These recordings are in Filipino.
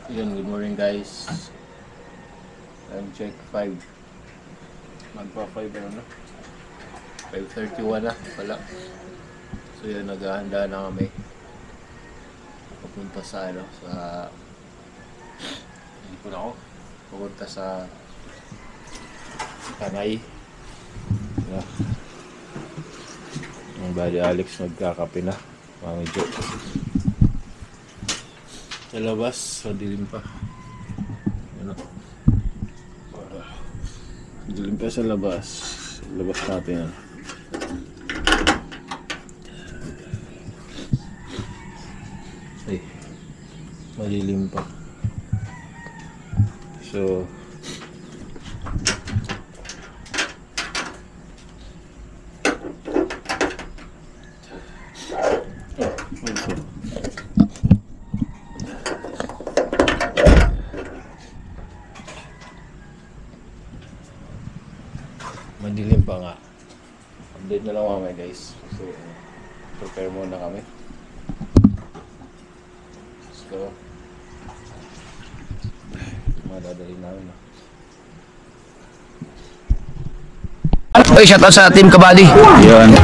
Yun, good morning guys. Time check 5. Magpa 5 ano na? 5:31 na pala. So yun, naghahanda na kami. Papunta sa ano, sa hindi ko na ako. Papunta sa Tanay. Yeah. Ang bali Alex magkakape na. Medyo sa labas, sa dilim pa. Ano? Dilim pa sa labas. Labas natin yan. Ay, malilim pa. So madilim pa nga. Update na lang mamaya guys. So prepare muna kami. Let's go. Madadali namin. Oy, shoutout sa Team Kabady. Yun.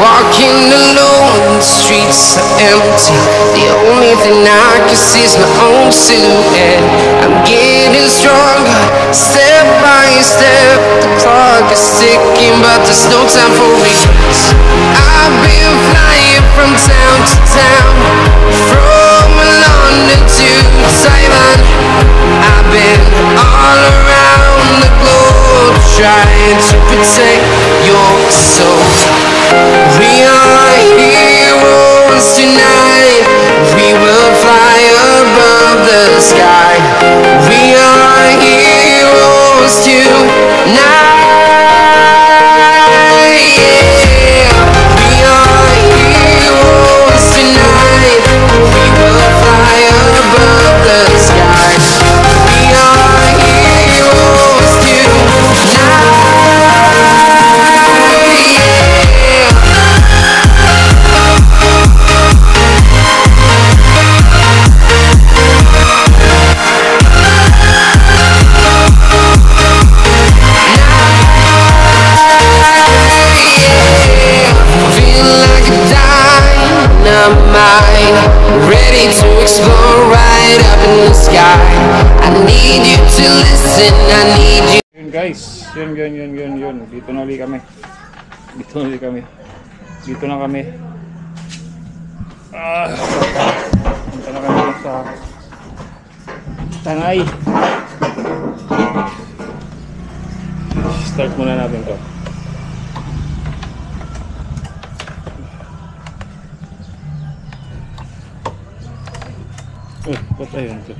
Walking alone, the streets are empty. The only thing I can see is my own silhouette. I'm getting stronger, step by step. The clock is ticking, but there's no time for regrets. I've been flying from town to town, from London to Taiwan. I've been all around the globe, trying to protect your soul. We are heroes tonight. We will fly above the sky. We are heroes tonight. Yeah. We are heroes tonight. We will fly above the sky. We are heroes tonight. Ready to explore right up in the sky. I need you to listen, I need you. Yun guys, yun. Dito na ulit kami. Dito na kami. Punta na kami sa Tanay. Start muna natin to. Ba't ayun ito?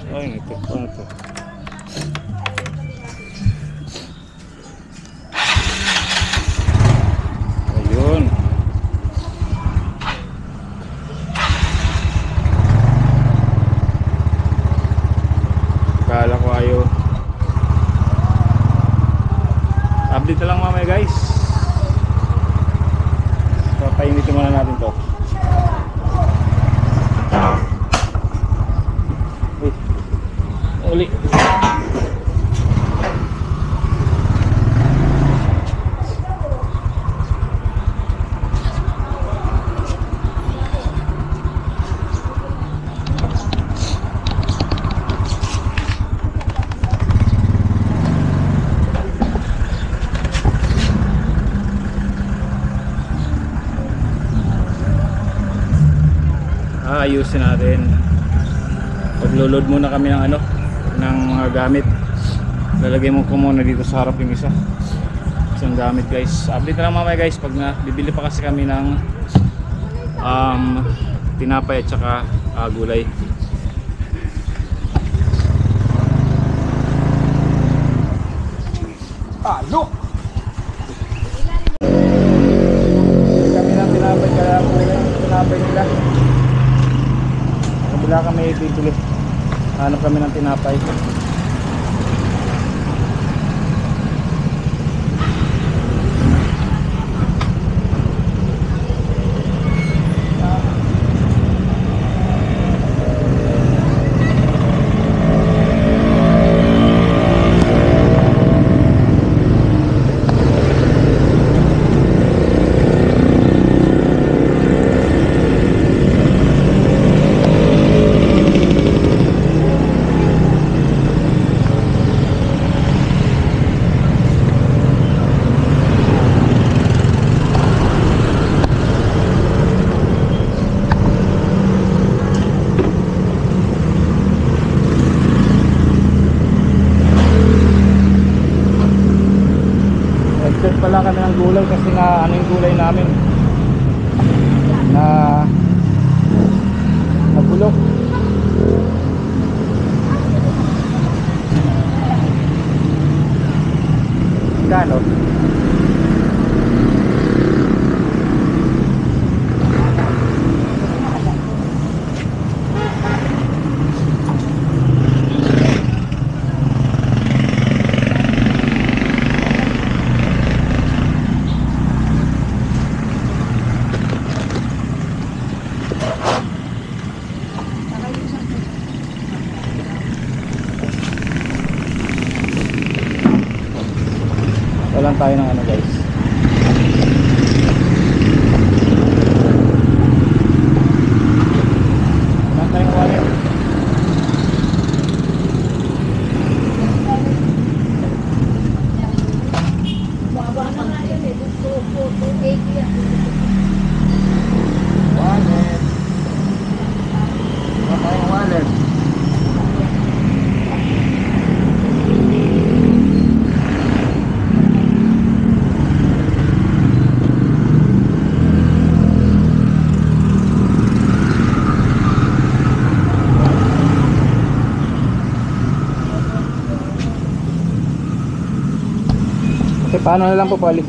Ayun ito, paano ito? Ayun. Kala ko ayaw. Update na lang mamaya guys. Papainitin muna natin to. Uli. Ayusin natin. Paglo-load muna kami ng ano, ng mga gamit. Lalagay mo ko muna dito sa harap yung isang gamit guys. Update na lang mamaya guys pag bibili pa kasi kami ng tinapay at saka gulay. Look! Kami ng tinapay kaya tinapay nila. Kabila kami bibili. Hanap kami ng tinapay. pala kami ng gulay kasi na ano yung gulay namin na nabulok. Kano? Walang tayo ng ano guys. Walang tayo ng wallet. Wallet. Walang tayong wallet. Okay, paano na lang po pali?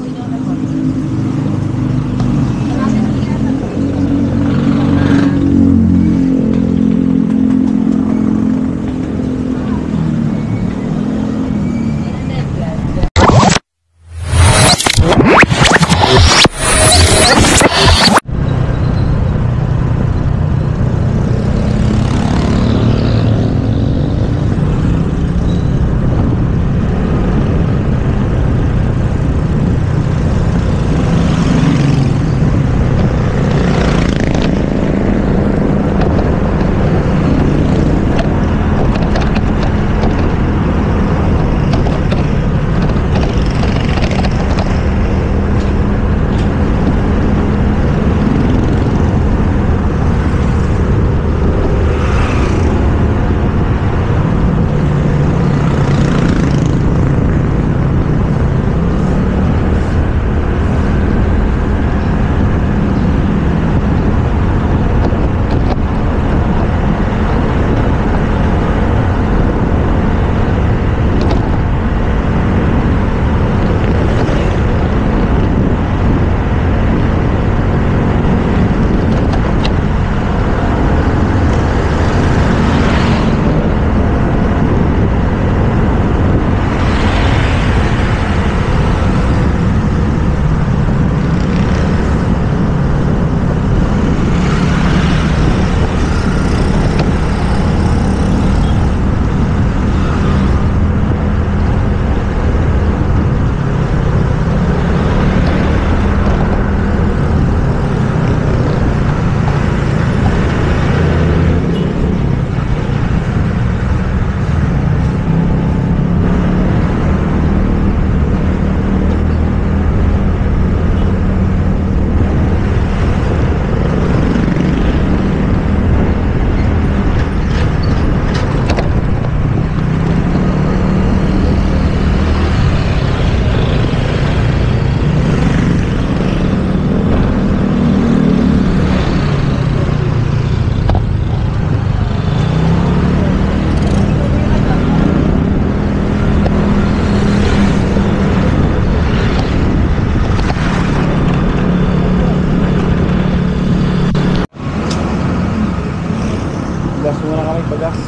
Gas muna kami, pagas.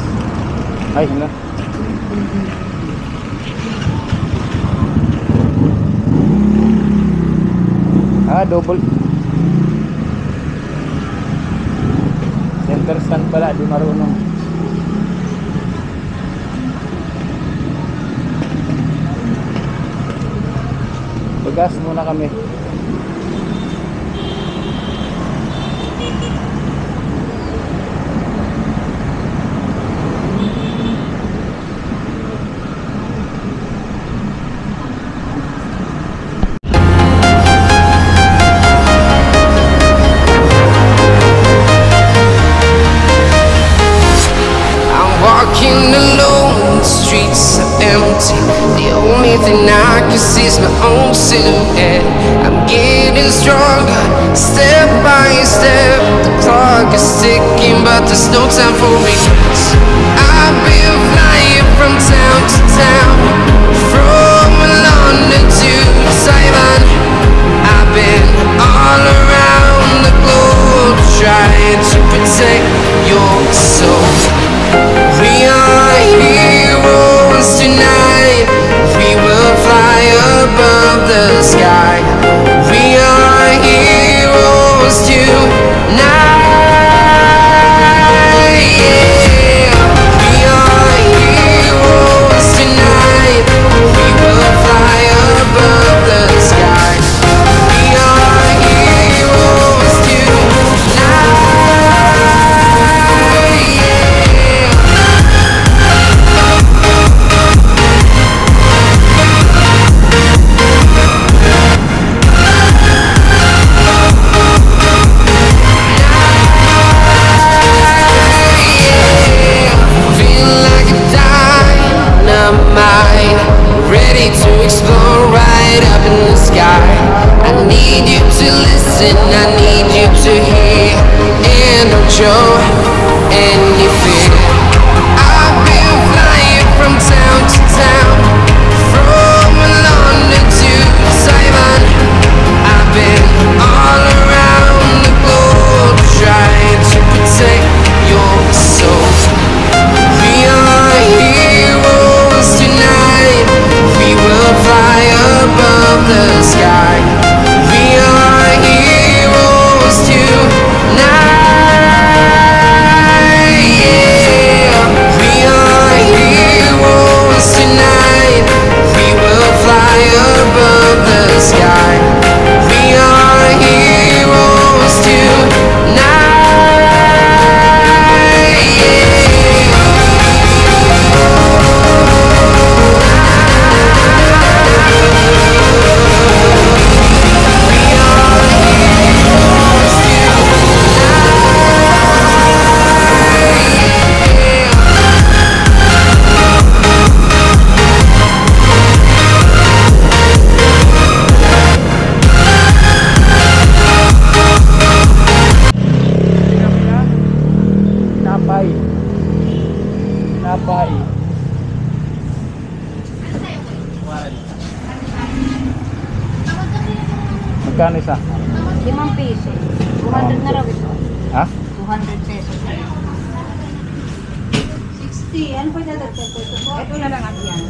Ay, na. Double. Center stand pala, di marunong. Pagas muna kami. Walking alone, the streets are empty. empty. The only thing I can see is my own silhouette. I'm getting stronger, step by step. The clock is ticking, but there's no time for regrets. I've been flying from town to town, from London to Taiwan. I've been all around the globe trying to protect your soul. We are heroes tonight. We will fly above the sky. We are heroes tonight. Yeah. We are heroes tonight. We will fly above the sky. We are heroes tonight. Feel like a dynamite, ready to explode right up in the sky. I need you to listen, I need you to hear, and don't show any fear. I've been flying from town to town, from London to Taiwan. I've been all around the globe trying to protect your soul. We are heroes tonight. We will fly above the sky. We are heroes tonight. Yeah. We are heroes tonight. We will fly above the sky. We are heroes tonight. Napay. Napay. Magkano isa? 5 piso. 200 na raw ito. Ha? 200 pesos. 60. Ano pa dadagdag ko ito? Ito na lang at yan.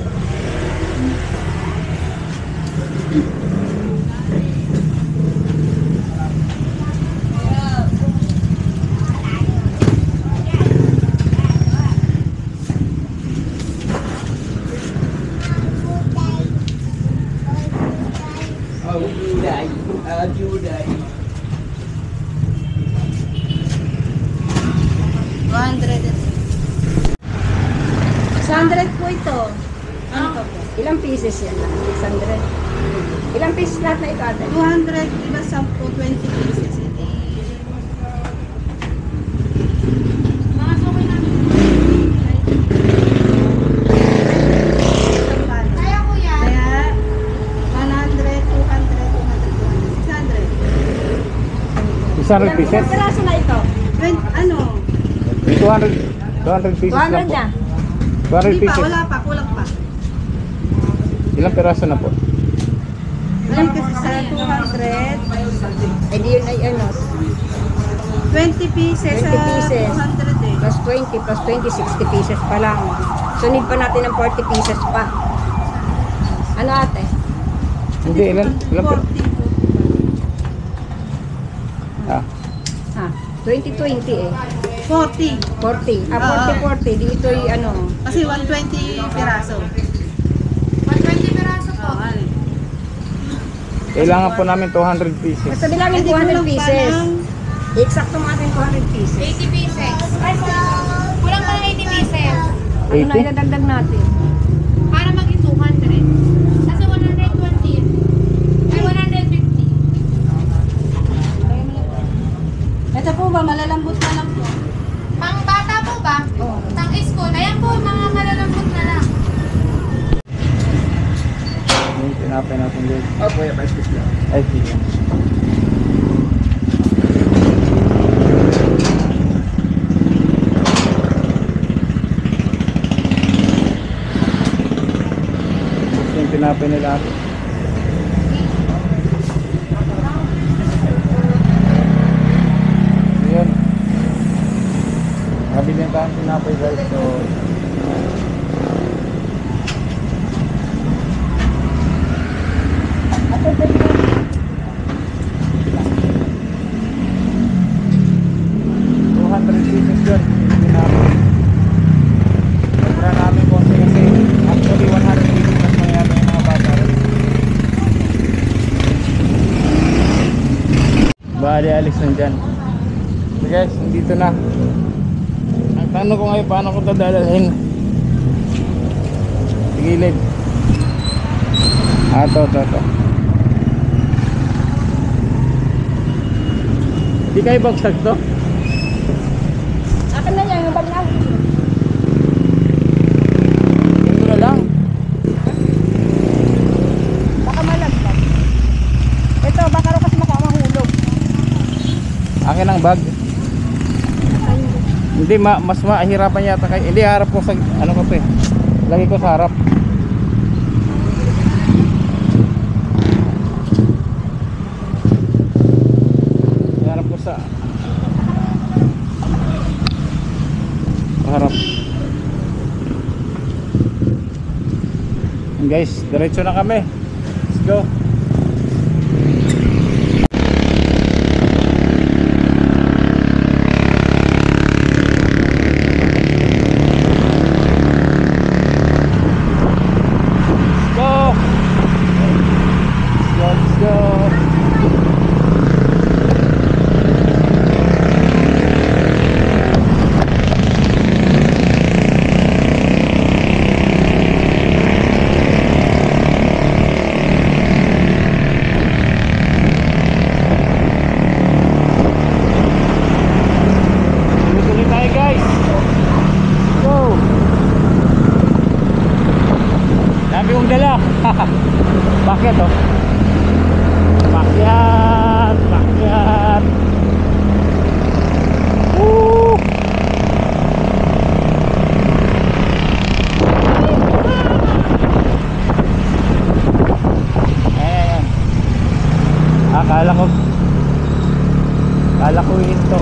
Juday. 200. 600 po ito. Ano pa po? Ilang pieces yan? 600. Ilang pieces lahat na ito ate? 200, diba 10, 20 pieces. Kaya kuya. Kaya 100, 200, 200, 200, 600. 100 pieces? Ilang piraso na ito? 20, ano? 200 pieces lang 200 po. na. 200 Hindi pa, pieces. wala pa, kulang pa. Ilang piraso na po? Alam kasi sa 200, Eh di yun ay ano, 20 pieces 20 pieces. 200 eh. plus 20 plus 20, 60 pieces pa lang. So need pa natin ng 40 pieces pa. Ano ate? Hindi, ilan 40. Ah, Ha? 20-20 eh. 40. 40. Oo. 40-40. Dito yung ano. Kasi 120 piraso. 120 peraso po. ano eh. kailangan po namin 200 pieces. Basta bilangin Hindi 200 kulang pa pieces. ng Eksakto mo atin 200 pieces. 80 pieces. Kulang pa ng 80 pieces. Ano na 80? idadagdag natin? Para maging 200. Kasi 120 yun. Ay, 150. Ito po ba, malalambot na lang po. Pang bata po ba? Pang school. Ayan po, mga malalambot na lang. tinapay natin guys. Opo, yung ice cream lang. Ay, sige. Gusto yung tinapay nila. So yun. Nabili tayo ng tinapay guys. So $200 yun. Sobra namin konti kasi actually $100 mas mayroon yung mga bata rin. Bali alis nandyan. So guys, nandito na. Ang tanong ko ngayon, paano ko ito dadalhin? Sa gilid. Ito. Di kayo bagsak to? Akin na yan, yung bag lang. Ito na lang. Baka malaglag. Ito, baka rin kasi makamahulog. Akin ang bag. Hindi, mas mahirapan yata kayo. Hindi, harap ko sa, ano ko to eh. Lagi ko sa harap. Harap ko sa harap. And guys, diretso na kami. Let's go. Let's go. Tuloy tayo guys. Go. Dami kong dala. Bakit oh? Bakyat. Woo! Ayan. Akala ko hinto.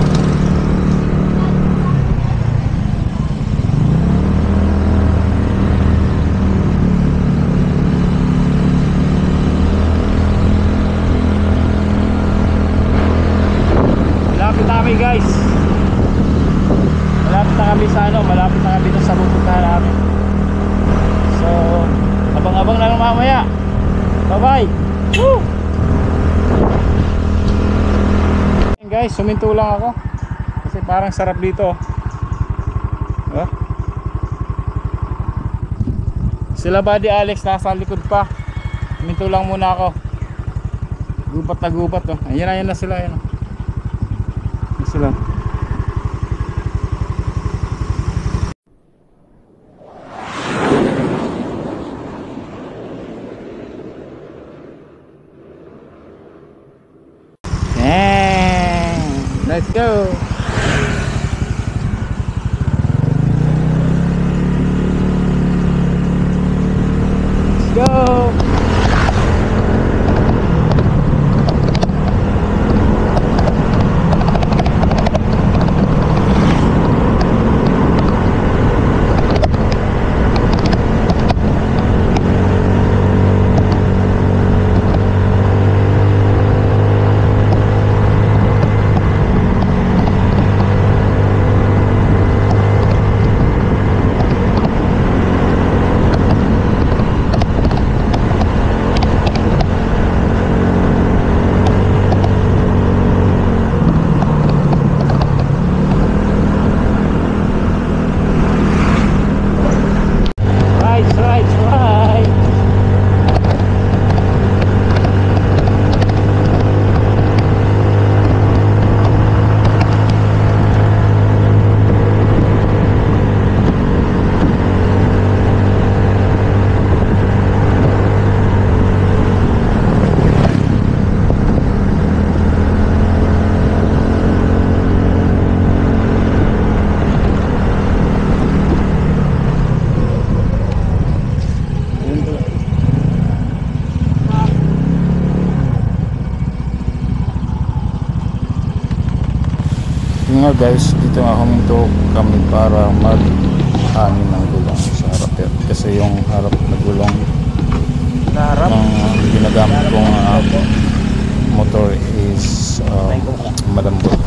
Malapit na kami guys. Malapit na kami sa malapit na kami sa pupuntahan namin. So, abang-abang na lang mamaya. Bye-bye. Woo! Ayan guys, suminto lang ako. Kasi parang sarap dito. Diba? Sila Buddy Alex nasa likod pa. Suminto lang muna ako. Gubat na gubat oh. Ayan na sila, ayan oh. Sila. Let's go. Let's go. nga guys, dito nga huminto kami para mag-anin ng gulong sa harap. Kasi yung harap na gulong ang ginagamit kong motor is malambot.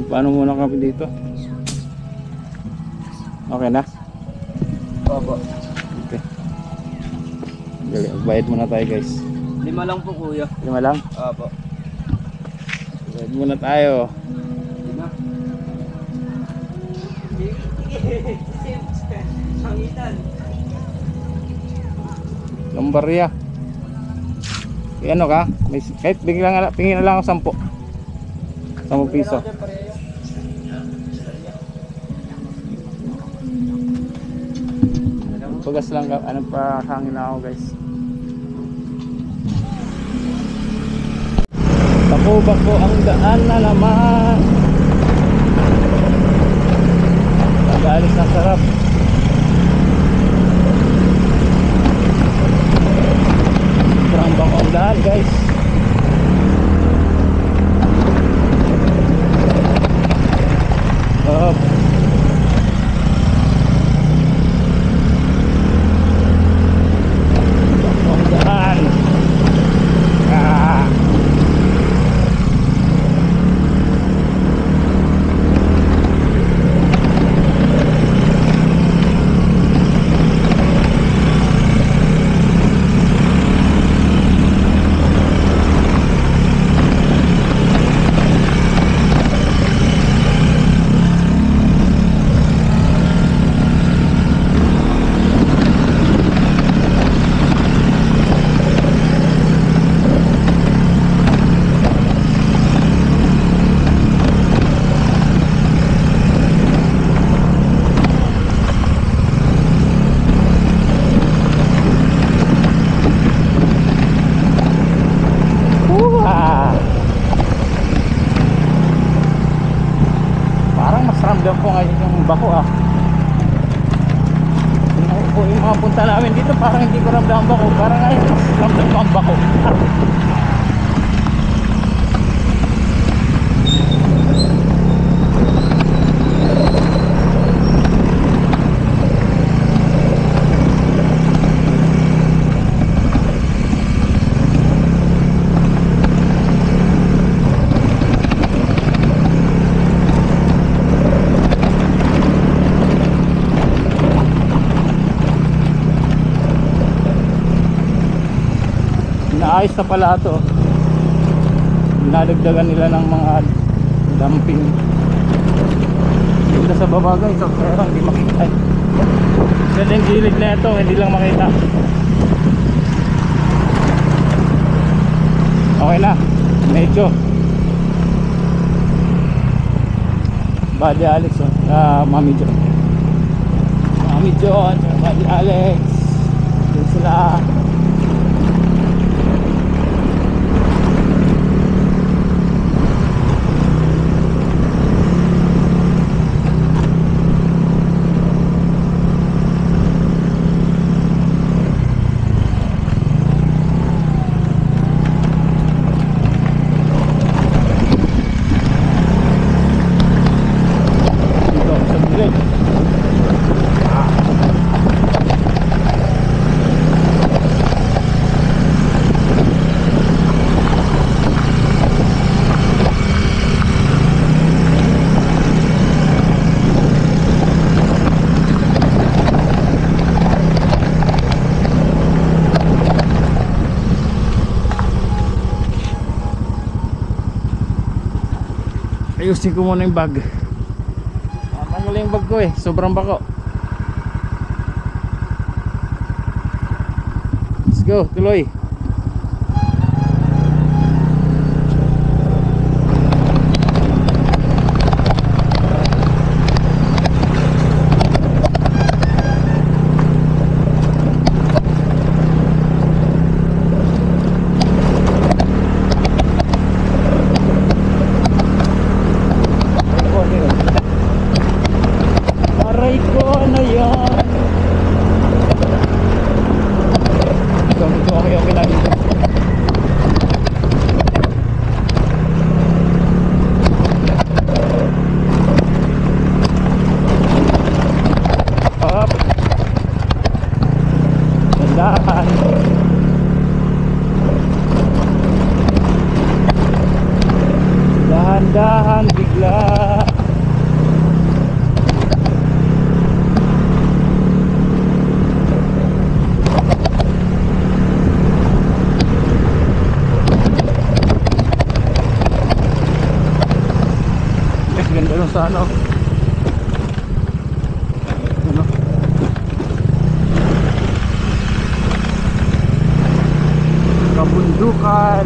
Paano muna kami dito? Okay na? Opo. Okay. Bayad muna tayo guys. 5 lang po kuya. 5 lang? Opo. Bayad muna tayo. Lombardia. Ano ka? May, kahit pingin na lang ako 10 piso. Tugas lang, anong pa hangin na ako guys. Bako ang daan na naman. Pag-alis ng sarap. Sobrang bako ang daan guys. Up. Ang daan. Ah. Parang mas ramdam ko ngayon yung bako yung mga punta namin dito parang hindi ko ramdam ang bako, parang ngayon mas ramdam ko ang bako. Naayos na pala ito. Dinadagdagan nila ng mga dumping dito sa baba guys, pero hindi makita. Kasi yung gilid na ito hindi lang makita. Okay na, medyo Buddy Alex Mami Jo, Buddy Alex, yun sila. Ayusin ko muna yung bag. Tanggalin yung bag ko sobrang bako. Let's go, tuloy. Aray ko, ano yan? Okay na ano. Ano? Kabundukan.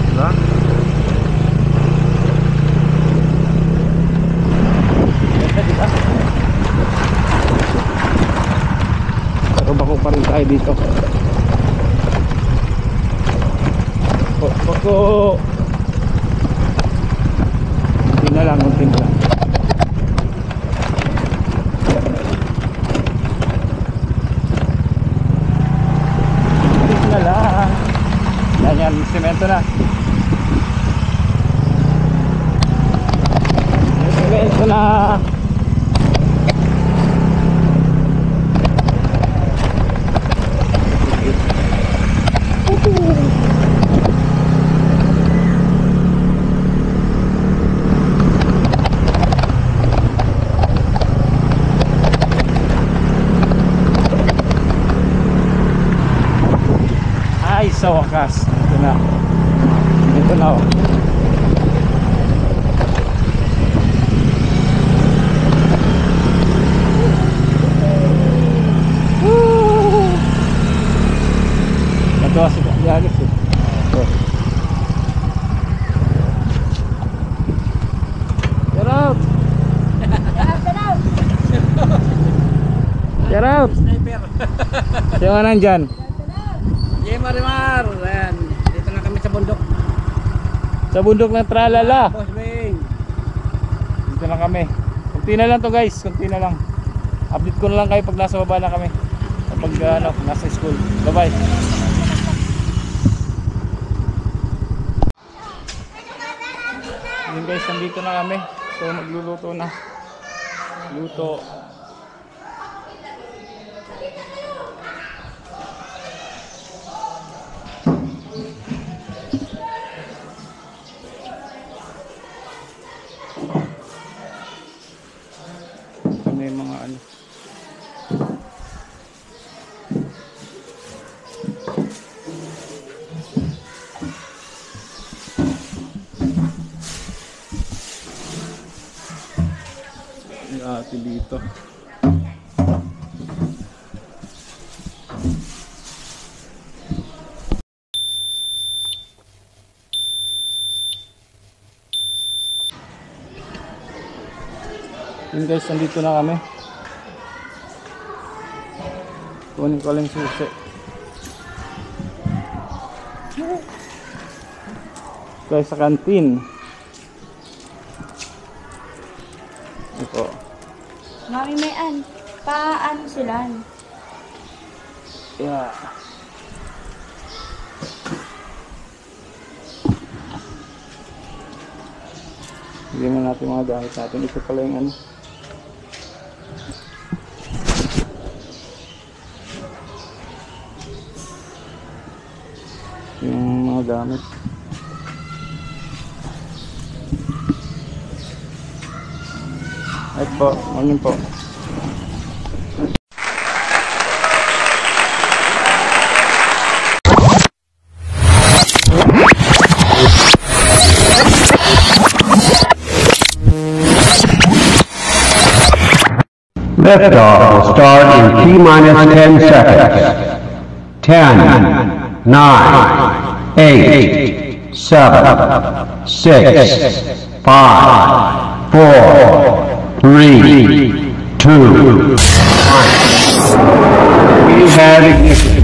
Diba? Diba? Pero bako pa rin tayo dito. Bako. Kunti na lang, kunti na lang. Kunti na lang. Yan, semento na. Semento na. Ay, sa wakas. Ito na. Ito na, oh. Natuwa si Alex, eh. Oh. Get out! Get out! Sino ka nandyan? Marimar, ayan. Dito na kami sa bundok. Sa bundok ng Tralala. Boss Bing. Dito na kami. Kunti na lang to guys, kunti na lang. Update ko na lang kayo pag nasa baba na kami. Kapag ano, nasa school. Bye bye. Yun guys, nandito na kami. So magluluto na. Luto. May mga ano. May ate dito. Yun guys, nandito na kami. Kunin ko lang susi. Guys, sa kantin. Ito. Mami, may paano sila? Yeah. Bigyan mo natin mga gamit natin. Ito pala yung ano. Yung mga gamit. Ay po, morning po. Liftoff will start in T-minus 10 seconds. 10, 9, 8, 7, 6, 5, 4, 3, 2, 1. We have ignition.